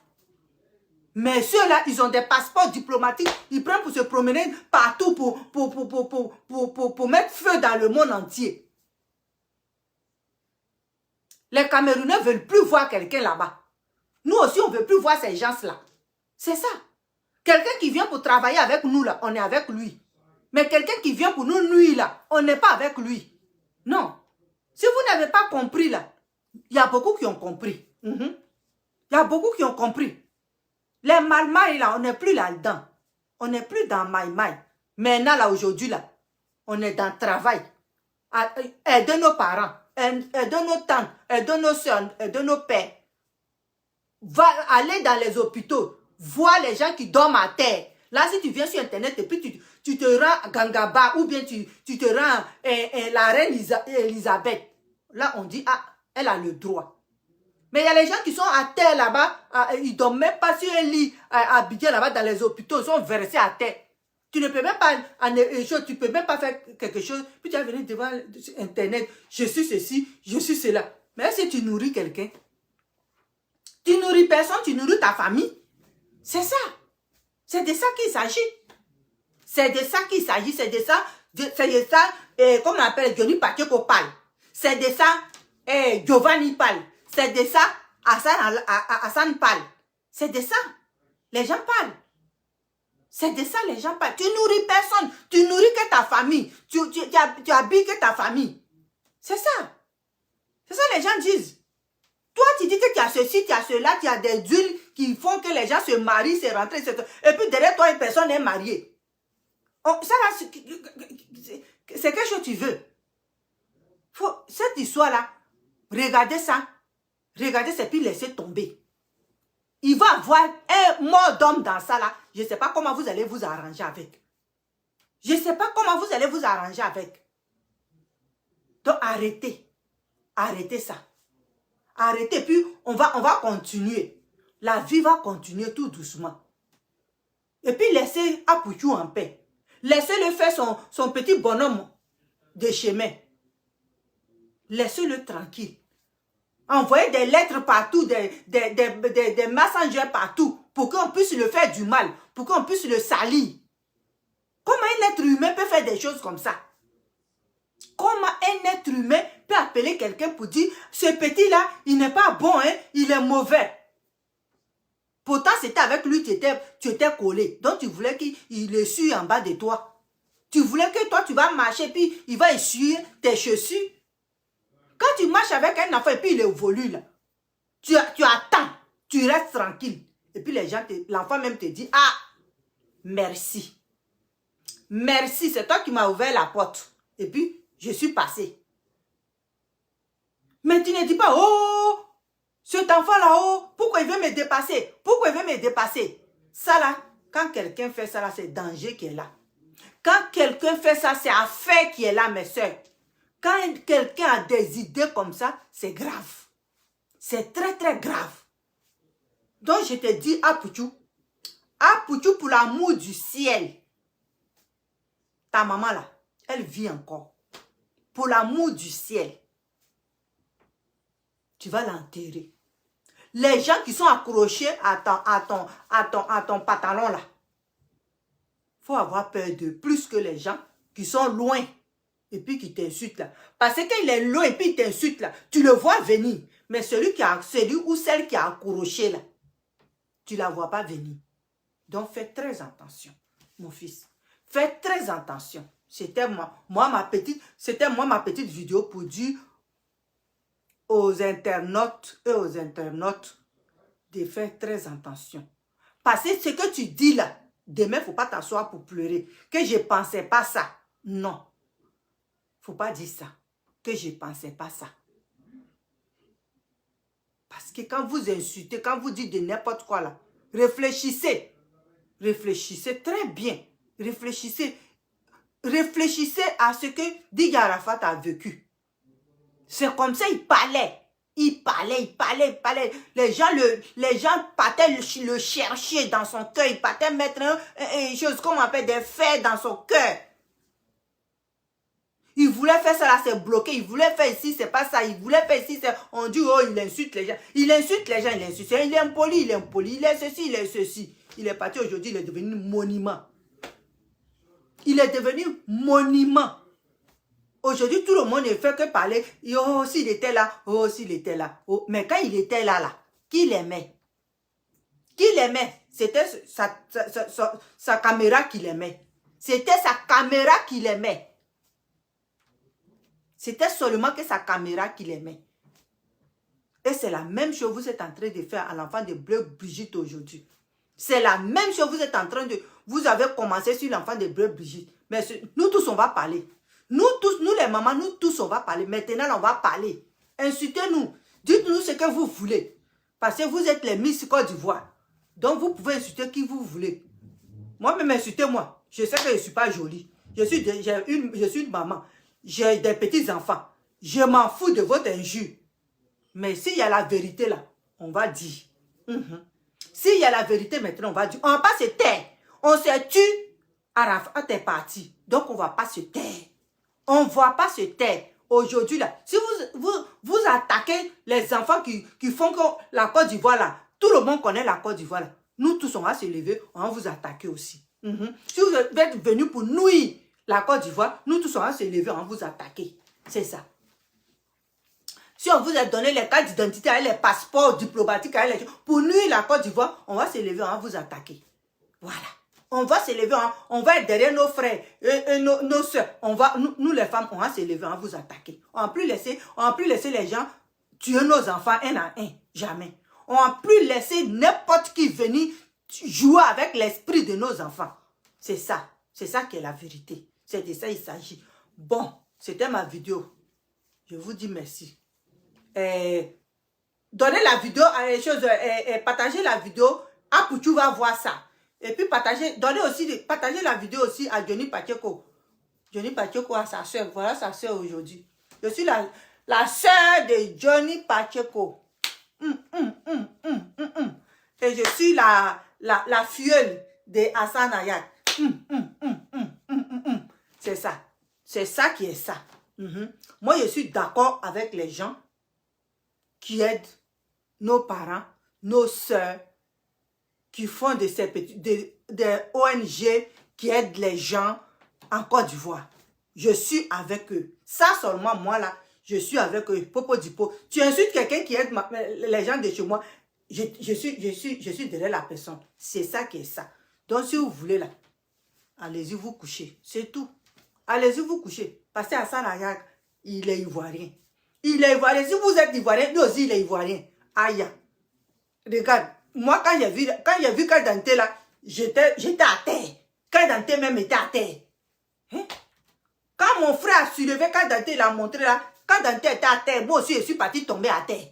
Mais ceux-là, ils ont des passeports diplomatiques. Ils prennent pour se promener partout pour mettre feu dans le monde entier. Les Camerounais ne veulent plus voir quelqu'un là-bas. Nous aussi, on ne veut plus voir ces gens-là. C'est ça. Quelqu'un qui vient pour travailler avec nous, là, on est avec lui. Mais quelqu'un qui vient pour nous nuire, là, on n'est pas avec lui. Non. Si vous n'avez pas compris, là, il y a beaucoup qui ont compris. Il y a beaucoup qui ont compris. Les malmailles, là, on n'est plus là-dedans. On n'est plus dans maï-maï. Maintenant, là, aujourd'hui, là, on est dans le travail. Aider nos parents, aider nos tantes, aider nos soeurs, aider nos pères. Va aller dans les hôpitaux, voir les gens qui dorment à terre. Là, si tu viens sur Internet et puis tu te rends à Gangaba ou bien tu te rends la reine Elisabeth. Là, on dit, ah, elle a le droit. Mais il y a les gens qui sont à terre là-bas, ils ne dorment même pas sur un lit habillé là-bas dans les hôpitaux, ils sont versés à terre. Tu ne peux même pas, tu peux même pas faire quelque chose, puis tu vas venir devant Internet, je suis ceci, je suis cela. Mais si tu nourris quelqu'un, tu nourris personne, tu nourris ta famille. C'est ça. C'est de ça qu'il s'agit. C'est de ça qu'il s'agit, c'est de ça, comme on appelle Johnny Pacheco parle. C'est de ça, Giovanni parle. C'est de ça, Hassan parle. C'est de ça. Les gens parlent. C'est de ça, les gens parlent. Tu nourris personne. Tu nourris que ta famille. Tu habilles que ta famille. C'est ça. C'est ça les gens disent. Toi, tu dis que tu as ceci, tu as cela, tu as des huiles qui font que les gens se marient, se rentrent, etc. Et puis derrière toi, une personne est mariée. Oh, ça là, c'est quelque chose que tu veux. Cette histoire-là, regardez ça. Regardez ça, puis laissez tomber. Il va avoir un mort d'homme dans ça là. Je ne sais pas comment vous allez vous arranger avec. Je ne sais pas comment vous allez vous arranger avec. Donc arrêtez. Arrêtez ça. Arrêtez, puis on va continuer. La vie va continuer tout doucement. Et puis laissez Apouchou en paix. Laissez-le faire son petit bonhomme de chemin. Laissez-le tranquille. Envoyez des lettres partout, des messengers partout, pour qu'on puisse le faire du mal, pour qu'on puisse le salir. Comment un être humain peut faire des choses comme ça? Comment un être humain peut appeler quelqu'un pour dire, ce petit-là, il n'est pas bon, hein, il est mauvais. Pourtant, c'était avec lui que tu étais collé. Donc, tu voulais qu'il essuie en bas de toi. Tu voulais que toi, tu vas marcher, puis il va essuyer tes chaussures. Quand tu marches avec un enfant, et puis il évolue là, tu attends, tu restes tranquille. Et puis l'enfant même te dit, ah, merci. Merci, c'est toi qui m'as ouvert la porte. Et puis, je suis passé. Mais tu ne dis pas, oh, cet enfant-là, oh, pourquoi il veut me dépasser? Pourquoi il veut me dépasser? Ça là, quand quelqu'un fait ça là, c'est danger qui est là. Quand quelqu'un fait ça, c'est affaire qui est là, mes soeurs. Quand quelqu'un a des idées comme ça, c'est grave. C'est très, très grave. Donc, je te dis, Apouchou, pour l'amour du ciel, ta maman là, elle vit encore. Pour l'amour du ciel, tu vas l'enterrer. Les gens qui sont accrochés à ton pantalon là, il faut avoir peur d'eux plus que les gens qui sont loin et puis qui t'insultent là. Parce qu'il est loin et puis il t'insulte là, tu le vois venir. Mais celui ou celle qui a accroché là, tu ne la vois pas venir. Donc fais très attention, mon fils. Fais très attention. C'était ma petite vidéo pour dire aux internautes et aux internautes de faire très attention. Parce que ce que tu dis là, demain, il ne faut pas t'asseoir pour pleurer. Que je ne pensais pas ça. Non. Il ne faut pas dire ça. Que je ne pensais pas ça. Parce que quand vous insultez, quand vous dites de n'importe quoi là, réfléchissez. Réfléchissez très bien. Réfléchissez. Réfléchissez à ce que Didier Arafat a vécu. C'est comme ça, il parlait. Il parlait. Les gens partaient le chercher dans son cœur. Ils partaient mettre une chose qu'on appelle des fers dans son cœur. Il voulait faire ça là, c'est bloqué. Il voulait faire ici, c'est pas ça. Il voulait faire ici, on dit, oh, il insulte les gens. Il insulte les gens, il insulte. Il est impoli. Il est ceci, il est ceci. Il est parti aujourd'hui, il est devenu monument. Il est devenu monument. Aujourd'hui, tout le monde ne fait que parler. Oh, s'il était là. Oh, s'il était là. Oh. Mais quand il était là, qui l'aimait? Qui l'aimait? C'était sa caméra qui l'aimait. C'était sa caméra qui l'aimait. C'était seulement que sa caméra qui l'aimait. Et c'est la même chose que vous êtes en train de faire à l'enfant de Bleu Brigitte aujourd'hui. C'est la même chose que vous êtes en train de... Vous avez commencé sur l'enfant de Bleu Brigitte. Mais nous tous, on va parler. Nous tous, nous les mamans, nous tous, on va parler. Maintenant, on va parler. Insultez-nous. Dites-nous ce que vous voulez. Parce que vous êtes les Miss Côte d'Ivoire. Donc, vous pouvez insulter qui vous voulez. Moi-même, insultez-moi. Je sais que je ne suis pas jolie. Je suis une maman. J'ai des petits-enfants. Je m'en fous de votre injure. Mais s'il y a la vérité là, on va dire. S'il y a la vérité maintenant, on va dire. On ne va pas se taire. On s'est tué. Arafat est parti. Donc, on ne va pas se taire. On ne va pas se taire. Aujourd'hui, là, si vous attaquez les enfants qui font que la Côte d'Ivoire, là, tout le monde connaît la Côte d'Ivoire, là. Nous tous, on va se lever, on va vous attaquer aussi. Si vous êtes venus pour nuire la Côte d'Ivoire, nous tous, on va se lever, on va vous attaquer. C'est ça. Si on vous a donné les cartes d'identité, les passeports diplomatiques, pour nuire la Côte d'Ivoire, on va se lever, on va vous attaquer. Voilà. On va se lever, on va être derrière nos frères et nos soeurs. Nous les femmes, on va se lever, on va vous attaquer. On ne va plus laisser les gens tuer nos enfants un à un. Jamais. On ne va plus laisser n'importe qui venir jouer avec l'esprit de nos enfants. C'est ça. C'est ça qui est la vérité. C'est de ça qu'il s'agit. Bon, c'était ma vidéo. Je vous dis merci. Donnez la vidéo à les choses, partagez la vidéo. Apouchou va voir ça. Et puis partagez la vidéo aussi à Johnny Pacheco. Johnny Pacheco a sa soeur. Voilà sa soeur aujourd'hui. Je suis la soeur de Johnny Pacheco. Et je suis la filleule de Hassan Ayat. C'est ça. C'est ça qui est ça. Moi, je suis d'accord avec les gens qui aident nos parents, nos soeurs, qui font des ONG qui aident les gens en Côte d'Ivoire. Je suis avec eux. Ça seulement, moi là, je suis avec eux. Popo Dipo. Tu insultes quelqu'un qui aide les gens de chez moi. Je suis derrière la personne. C'est ça qui est ça. Donc si vous voulez là, allez-y vous coucher. C'est tout. Allez-y vous coucher. Parce que Hassan Ayat, il est ivoirien. Il est ivoirien. Si vous êtes ivoirien, lui aussi il est ivoirien. Aïe. Regarde. Moi, quand j'ai vu Kadante là, j'étais à terre. Kadante même était à terre. Hein? Quand mon frère a soulevé Kadante, il a montré là, Kadante était à terre. Moi aussi, je suis parti tomber à terre.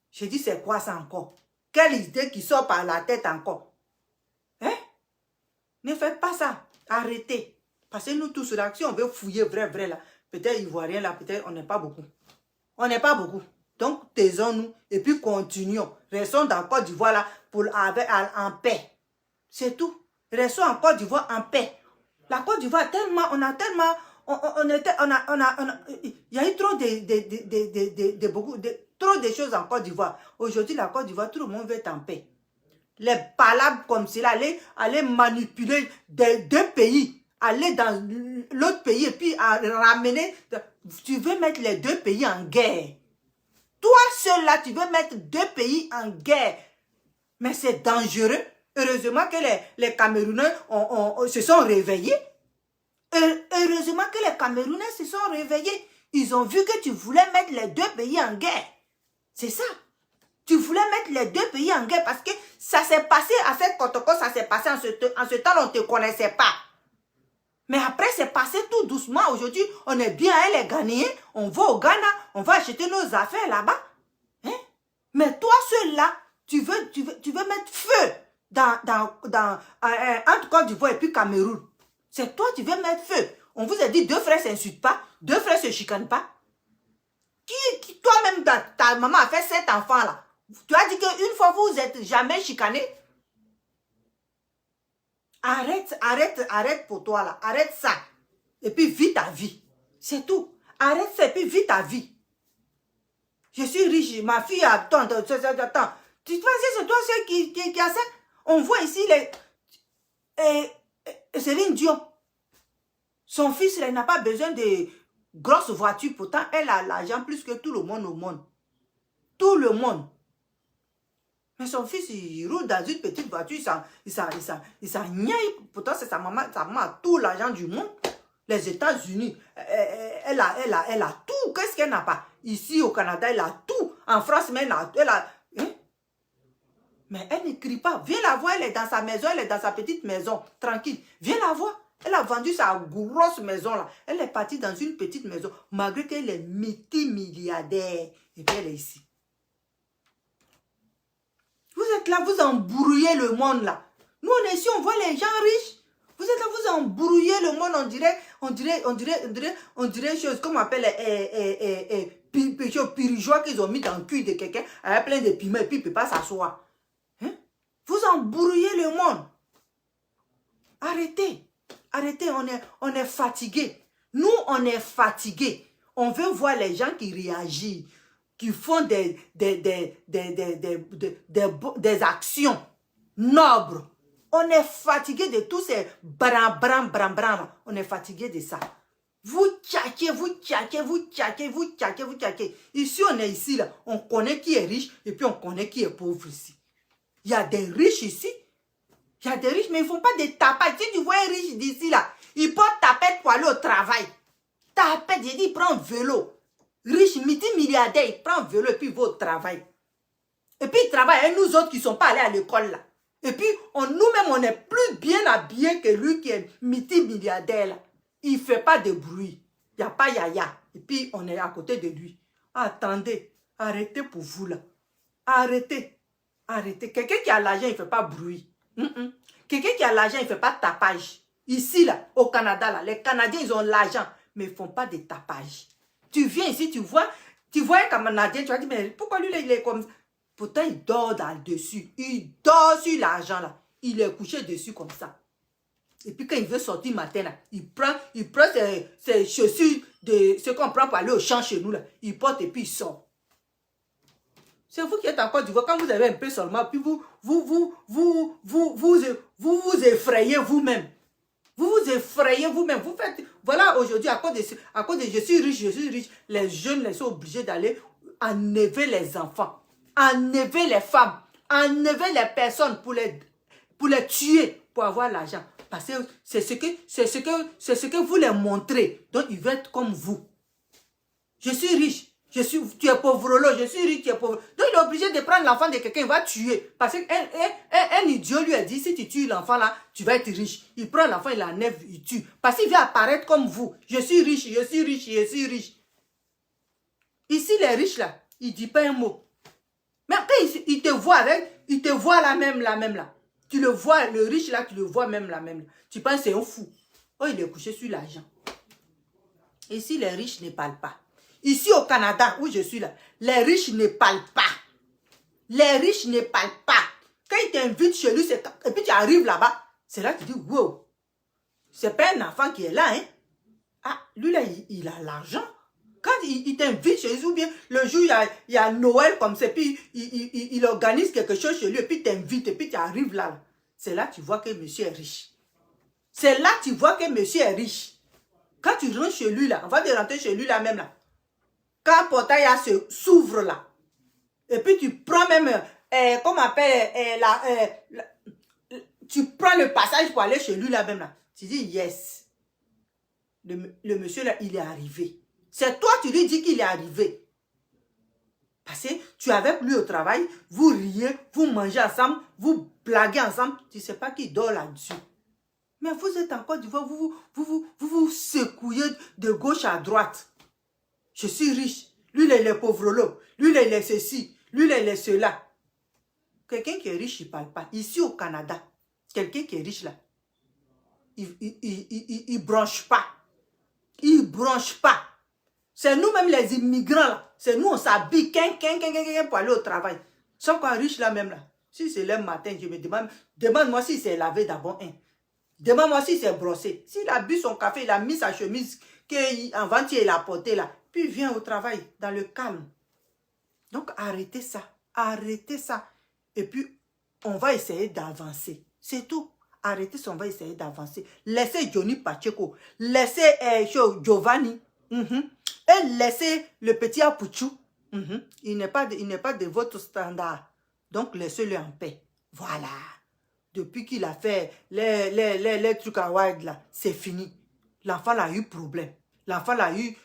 J'ai dit, c'est quoi ça encore? Quelle idée qui sort par la tête encore? Hein? Ne faites pas ça. Arrêtez. Parce que nous tous là, si on veut fouiller vrai là, peut-être ivoirien là, peut-être on n'est pas beaucoup. On n'est pas beaucoup. Donc, taisons-nous et puis continuons. Restons dans Côte d'Ivoire là en paix. C'est tout. Restons en Côte d'Ivoire en paix. La Côte d'Ivoire, il y a eu trop trop de choses en Côte d'Ivoire. Aujourd'hui, la Côte d'Ivoire, tout le monde veut être en paix. Les palabres comme cela, aller manipuler deux pays, aller dans l'autre pays et puis ramener. Tu veux mettre les deux pays en guerre. Toi seul là, tu veux mettre deux pays en guerre. Mais c'est dangereux. Heureusement que les Camerounais se sont réveillés. Heureusement que les Camerounais se sont réveillés. Ils ont vu que tu voulais mettre les deux pays en guerre. C'est ça. Tu voulais mettre les deux pays en guerre parce que ça s'est passé à cette Kotoko, ça s'est passé en ce temps, on ne te connaissait pas. Mais après, c'est passé tout doucement. Aujourd'hui, on est bien, les Ghanéens. On va au Ghana, on va acheter nos affaires là-bas. Hein? Mais toi, seul-là, tu veux mettre feu entre Côte d'Ivoire et puis Cameroun. C'est toi qui veux mettre feu. On vous a dit, deux frères ne s'insultent pas, deux frères ne se chicanent pas. Toi-même, ta maman a fait 7 enfants là. Tu as dit qu'une fois, vous n'êtes jamais chicanés. Arrête pour toi là. Arrête ça. Et puis vis ta vie. C'est tout. Arrête ça et puis vis ta vie. Je suis riche. Ma fille attend. Tu penses que c'est toi seul qui a ça? On voit ici Céline Dion. Son fils, il n'a pas besoin de grosses voitures. Pourtant, elle a l'argent plus que tout le monde au monde. Tout le monde. Mais son fils, il roule dans une petite voiture, il s'en niaille. Pourtant, c'est sa maman a tout l'argent du monde. Les États-Unis, elle a tout. Qu'est-ce qu'elle n'a pas? Ici, au Canada, elle a tout. En France, mais elle a hein? Mais elle ne crie pas. Viens la voir, elle est dans sa maison, elle est dans sa petite maison, tranquille. Viens la voir. Elle a vendu sa grosse maison là. Elle est partie dans une petite maison, malgré qu'elle est multimilliardaire. Et puis elle est ici. Vous êtes là, vous embrouillez le monde là. Nous on est ici, on voit les gens riches. Vous êtes là, vous embrouillez le monde, on dirait chose, comme on appelle pirigeois qu'ils ont mis dans le cul de quelqu'un, avec plein de piments, et puis il ne peut pas s'asseoir. Hein? Vous embrouillez le monde. Arrêtez. Arrêtez, on est fatigué. Nous, on est fatigué. On veut voir les gens qui réagissent, qui font des actions nobles. On est fatigué de tous ces bram. On est fatigué de ça. Vous tchaquez. Ici, on est ici, là. On connaît qui est riche et puis on connaît qui est pauvre ici. Il y a des riches ici. Il y a des riches, mais ils ne font pas des tapettes. Si tu vois un riche d'ici, là, il porte tapette pour aller au travail. Tapette, j'ai dit, il prend un vélo. Riche, multimilliardaire, il prend un vélo et puis il va au travail. Et puis il travaille. Et nous autres qui ne sont pas allés à l'école, là. Et puis, nous-mêmes, on est plus bien habillés que lui qui est multimilliardaire, là. Il ne fait pas de bruit. Il n'y a pas yaya. Et puis, on est à côté de lui. Attendez, arrêtez pour vous, là. Arrêtez. Quelqu'un qui a l'argent, il ne fait pas bruit. Quelqu'un qui a l'argent, il ne fait pas de tapage. Ici, là, au Canada, là, les Canadiens, ils ont l'argent, mais ils ne font pas de tapage. Tu viens ici, tu vois un Canadien, tu vas dire, mais pourquoi lui, là, il est comme ça? Pourtant, il dort là-dessus. Il dort sur l'argent, là. Il est couché dessus comme ça. Et puis, quand il veut sortir matin, là, il prend ses chaussures, ce qu'on prend pour aller au champ chez nous, là. Il porte et puis il sort. C'est vous qui êtes en Côte d'Ivoire. Quand vous avez un peu seulement, puis vous effrayez vous-même. Vous effrayez vous-même. Vous faites, voilà, aujourd'hui, à cause de je suis riche, les jeunes les sont obligés d'aller enlever les enfants, enlever les femmes, enlever les personnes pour les tuer, pour avoir l'argent. Parce que c'est ce que vous les montrez. Donc, ils veulent être comme vous. Je suis riche. Tu es pauvre, je suis riche, tu es pauvre. Donc, il est obligé de prendre l'enfant de quelqu'un, il va tuer. Parce qu'un idiot lui a dit, si tu tues l'enfant là, tu vas être riche. Il prend l'enfant, il l'enlève, il tue. Parce qu'il vient apparaître comme vous. Je suis riche. Ici, les riches là, ils ne disent pas un mot. Mais quand il te voit avec, il te voit la même là. Tu le vois, le riche là, tu le vois même là. Tu penses que c'est un fou. Oh, il est couché sur l'argent. Ici, les riches ne parlent pas. Ici au Canada, où je suis là, les riches ne parlent pas. Les riches ne parlent pas. Quand ils t'invitent chez lui, et puis tu arrives là-bas, c'est là que tu dis, wow, c'est pas un enfant qui est là, hein. Ah, lui là, il a l'argent. Quand il t'invite chez lui, ou bien le jour, il y a Noël comme ça, puis il organise quelque chose chez lui, et puis il t'invite, et puis tu arrives là. C'est là que tu vois que monsieur est riche. C'est là que tu vois que monsieur est riche. Quand tu rentres chez lui là, on va te rentrer chez lui là même là. Quand le portail s'ouvre là, et puis tu prends même, comment on appelle, tu prends le passage pour aller chez lui là même là. Tu dis yes. Le monsieur là, il est arrivé. C'est toi, tu lui dis qu'il est arrivé. Parce que tu es avec lui au travail, vous riez, vous mangez ensemble, vous blaguez ensemble. Tu ne sais pas qui dort là-dessus. Mais vous êtes en Côte d'Ivoire, vous secouez de gauche à droite. Je suis riche. Lui, il est pauvre. Lui, il est ceci. Lui, il est cela. Quelqu'un qui est riche, il ne parle pas. Ici au Canada, quelqu'un qui est riche là, il ne branche pas. Il ne branche pas. C'est nous-mêmes les immigrants là. C'est nous, on s'habille pour aller au travail. Sans quoi riche là même là. Si c'est le matin, je me demande-moi si c'est lavé d'abord. Demande-moi si c'est brossé. S'il a bu son café, il a mis sa chemise qu'avant-hier il a portée là. Puis il vient au travail dans le calme. Donc arrêtez ça. Arrêtez ça. Et puis on va essayer d'avancer. C'est tout. Arrêtez ça, on va essayer d'avancer. Laissez Johnny Pacheco. Laissez Giovanni. Et laissez le petit Apuchou. Il n'est pas de votre standard. Donc laissez-le en paix. Voilà. Depuis qu'il a fait les trucs à wide là, c'est fini. L'enfant a eu problème. L'enfant a eu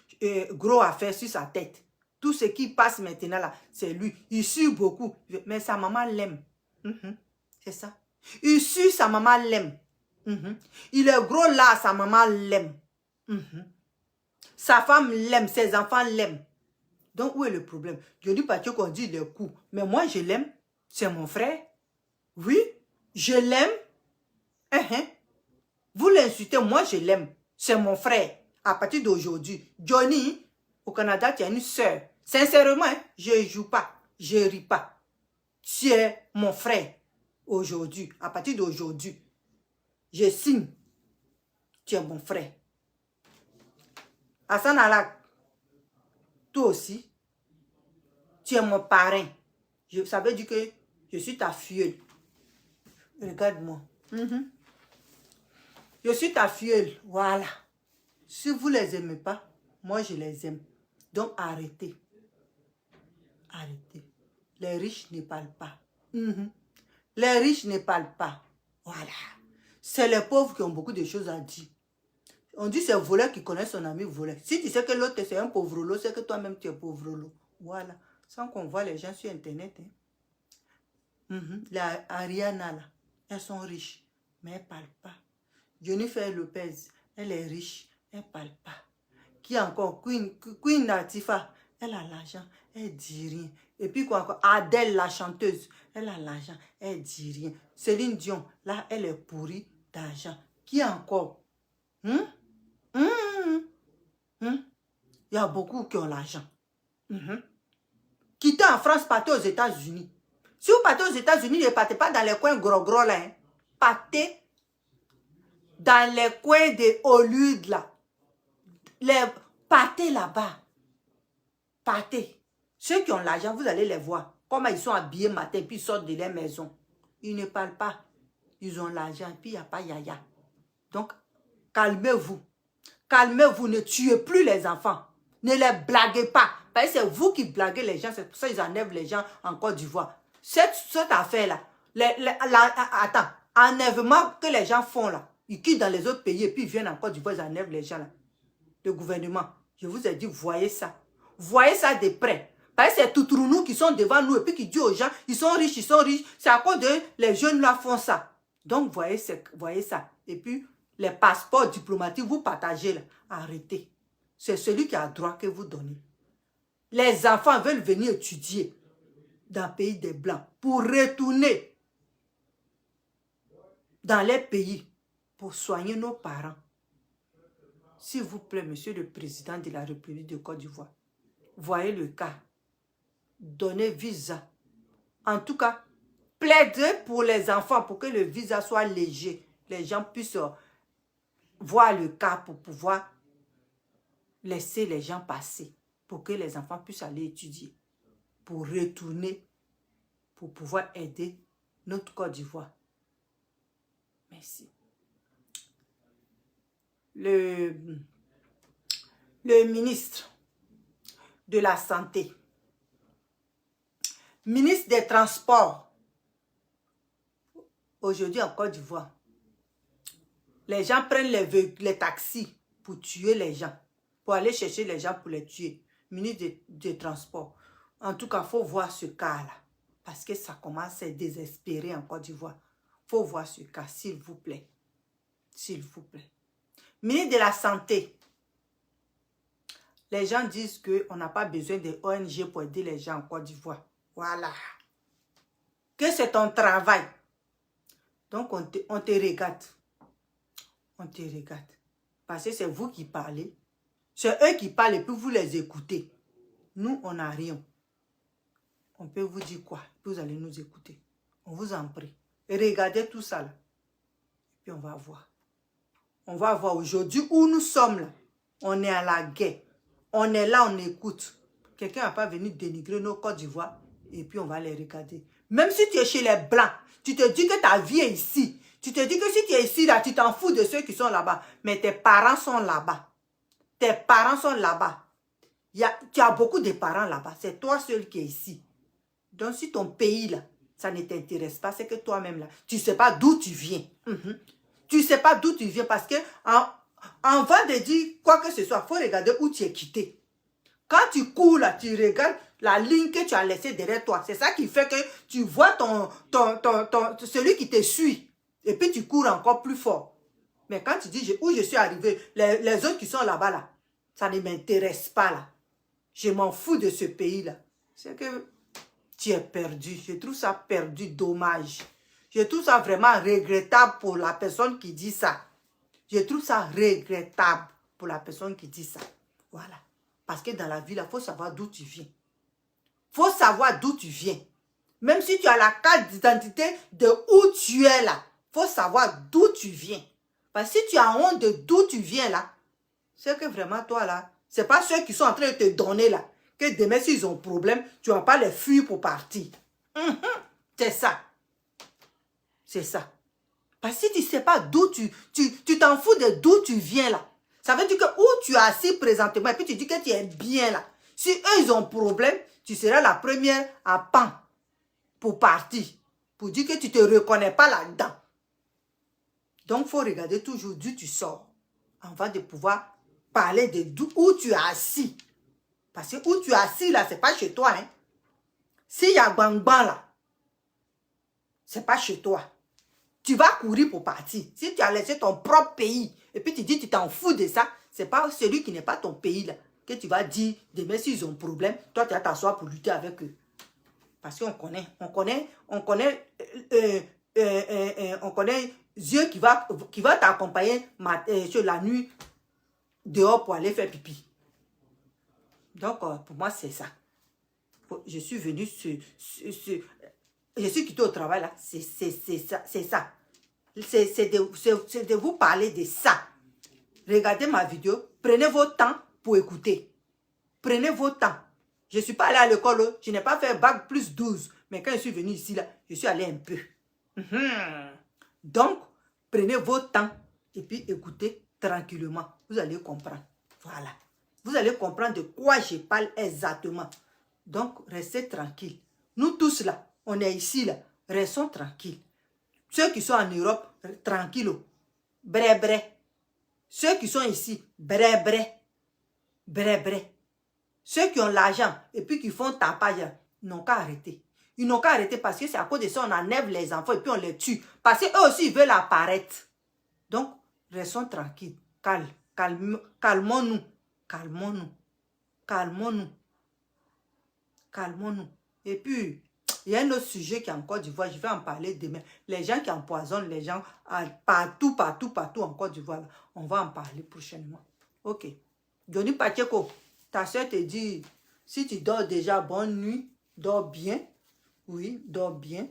gros affaire sur sa tête. Tout ce qui passe maintenant là, c'est lui. Il sue beaucoup. Mais sa maman l'aime. C'est ça. Il sue, sa maman l'aime. Il est gros là, sa maman l'aime. Sa femme l'aime, ses enfants l'aiment. Donc, où est le problème? Je dis pas qu'on dit les coups. Mais moi, je l'aime. C'est mon frère. Oui, je l'aime. Vous l'insultez, moi, je l'aime. C'est mon frère. À partir d'aujourd'hui, Johnny, au Canada, tu as une soeur. Sincèrement, je ne joue pas. Je ne ris pas. Tu es mon frère. Aujourd'hui, à partir d'aujourd'hui, je signe. Tu es mon frère. Hassan Alak, toi aussi, tu es mon parrain. Ça veut dire que je suis ta filleule. Regarde-moi. Je suis ta filleule. Voilà. Si vous ne les aimez pas, moi je les aime. Donc arrêtez. Arrêtez. Les riches ne parlent pas. Les riches ne parlent pas. Voilà. C'est les pauvres qui ont beaucoup de choses à dire. On dit c'est un voleur qui connaît son ami voleur. Si tu sais que l'autre c'est un pauvrolo, c'est que toi-même tu es pauvrolo. Voilà. Sans qu'on voit les gens sur Internet. La Ariana là, elles sont riches, mais elles ne parlent pas. Jennifer Lopez, elle est riche, elle ne parle pas. Qui encore? Queen Latifah, elle a l'argent, elle ne dit rien. Et puis quoi encore? Adèle, la chanteuse, elle a l'argent, elle ne dit rien. Céline Dion, là, elle est pourrie d'argent. Qui encore? Il y a beaucoup qui ont l'argent. Quittez en France, partez aux États-Unis. Si vous partez aux États-Unis, ne partez pas dans les coins gros là. Partez dans les coins de Hollywood là. Partez là-bas. Partez. Ceux qui ont l'argent, vous allez les voir. Comment ils sont habillés matin, puis ils sortent de leur maison. Ils ne parlent pas. Ils ont l'argent, puis il n'y a pas yaya. Donc, calmez-vous. Calmez-vous, ne tuez plus les enfants. Ne les blaguez pas. Parce que c'est vous qui blaguez les gens. C'est pour ça qu'ils enlèvent les gens en Côte d'Ivoire. Cette affaire-là, attends, enlèvement que les gens font là, ils quittent dans les autres pays et puis ils viennent en Côte d'Ivoire, ils enlèvent les gens là. Le gouvernement, je vous ai dit, voyez ça. Voyez ça de près. Parce que c'est Toutrounou qui sont devant nous et puis qui disent aux gens, ils sont riches, ils sont riches. C'est à cause de les jeunes là font ça. Donc voyez ça. Et puis les passeports diplomatiques, vous partagez là. Arrêtez. C'est celui qui a droit que vous donnez. Les enfants veulent venir étudier dans le pays des Blancs pour retourner dans les pays pour soigner nos parents. S'il vous plaît, monsieur le président de la République de Côte d'Ivoire, voyez le cas. Donnez visa. En tout cas, plaidez pour les enfants pour que le visa soit léger. Les gens puissent voir le cas pour pouvoir laisser les gens passer. Pour que les enfants puissent aller étudier. Pour retourner. Pour pouvoir aider notre Côte d'Ivoire. Merci. Le ministre de la Santé, ministre des Transports, aujourd'hui en Côte d'Ivoire, les gens prennent les taxis pour tuer les gens, pour aller chercher les gens pour les tuer. Ministre des Transports. En tout cas, il faut voir ce cas-là, parce que ça commence à désespérer en Côte d'Ivoire. Il faut voir ce cas, s'il vous plaît. S'il vous plaît. Ministre de la Santé. Les gens disent qu'on n'a pas besoin de ONG pour aider les gens en Côte d'Ivoire. Voilà. Que c'est ton travail. Donc, on te regarde. On te regarde. Parce que c'est vous qui parlez. C'est eux qui parlent et puis vous les écoutez. Nous, on n'a rien. On peut vous dire quoi? Puis vous allez nous écouter. On vous en prie. Et regardez tout ça là. Et puis on va voir. On va voir aujourd'hui où nous sommes là. On est à la guerre. On est là, on écoute. Quelqu'un n'a pas venu dénigrer nos Côtes d'Ivoire. Et puis on va les regarder. Même si tu es chez les Blancs, tu te dis que ta vie est ici. Tu te dis que si tu es ici là, tu t'en fous de ceux qui sont là-bas. Mais tes parents sont là-bas. Tes parents sont là-bas. Tu as beaucoup de parents là-bas. C'est toi seul qui es ici. Donc si ton pays là, ça ne t'intéresse pas, c'est que toi-même là, tu ne sais pas d'où tu viens. Tu ne sais pas d'où tu viens parce que avant de dire quoi que ce soit, il faut regarder où tu es quitté. Quand tu cours là, tu regardes la ligne que tu as laissée derrière toi. C'est ça qui fait que tu vois celui qui te suit. Et puis tu cours encore plus fort. Mais quand tu dis où je suis arrivé, les autres qui sont là-bas, là, ça ne m'intéresse pas, là. Je m'en fous de ce pays-là. C'est que tu es perdu. Je trouve ça perdu, dommage. Je trouve ça vraiment regrettable pour la personne qui dit ça. Je trouve ça regrettable pour la personne qui dit ça. Voilà. Parce que dans la vie, il faut savoir d'où tu viens. Il faut savoir d'où tu viens. Même si tu as la carte d'identité de où tu es là, il faut savoir d'où tu viens. Parce que si tu as honte de d'où tu viens là, c'est que vraiment toi là, ce n'est pas ceux qui sont en train de te donner là, que demain s'ils ont problème, tu ne vas pas les fuir pour partir. C'est ça. C'est ça. Parce que si tu ne sais pas d'où tu t'en fous de d'où tu viens là. Ça veut dire que où tu es assis présentement et puis tu dis que tu es bien là. Si eux ils ont problème, tu seras la première à pan pour partir. Pour dire que tu ne te reconnais pas là-dedans. Donc, il faut regarder toujours d'où tu sors. Avant de pouvoir parler de où tu es assis. Parce que où tu es assis là, ce n'est pas chez toi. Hein. S'il y a bang-bang là, ce n'est pas chez toi. Tu vas courir pour partir. Si tu as laissé ton propre pays et puis tu dis tu t'en fous de ça, ce n'est pas celui qui n'est pas ton pays là que tu vas dire demain s'ils ont problème, toi tu vas t'asseoir pour lutter avec eux. Parce qu'on connaît Dieu qui va t'accompagner sur la nuit dehors pour aller faire pipi. Donc pour moi c'est ça. Je suis venu je suis quitté au travail là, c'est ça. C'est de vous parler de ça. Regardez ma vidéo, prenez votre temps pour écouter. Prenez votre temps. Je ne suis pas allé à l'école, je n'ai pas fait bac plus 12. Mais quand je suis venu ici, là, je suis allé un peu. Donc, prenez votre temps et puis écoutez tranquillement. Vous allez comprendre. Voilà. Vous allez comprendre de quoi je parle exactement. Donc, restez tranquille. Nous tous là, on est ici là, restons tranquilles. Ceux qui sont en Europe, tranquilles. Bré, bré. Ceux qui sont ici, bré, bré. Bré, bré. Ceux qui ont l'argent et puis qui font tapage, n'ont qu'à arrêter. Ils n'ont qu'à arrêter parce que c'est à cause de ça on enlève les enfants et puis on les tue. Parce qu'eux aussi, ils veulent apparaître. Donc, restons tranquilles. Calmons-nous. Calmons-nous. Calmons-nous. Calmons-nous. Et puis, il y a un autre sujet qui est en Côte d'Ivoire. Je vais en parler demain. Les gens qui empoisonnent les gens partout en Côte d'Ivoire. On va en parler prochainement. Ok. Johnny Pacheco. Ta soeur te dit, si tu dors déjà, bonne nuit, dors bien. Oui, dors bien.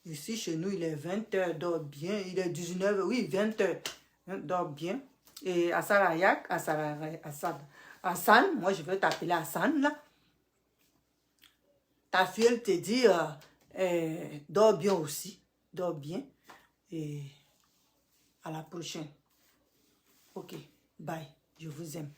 Ici, chez nous, il est 20h, dors bien. Il est 19h, oui, 20h, dors bien. Et Assarayak, Hassan, moi je vais t'appeler Hassan, là. Ta fille, elle te dit, dors bien aussi, dors bien. Et à la prochaine. Ok, bye, je vous aime.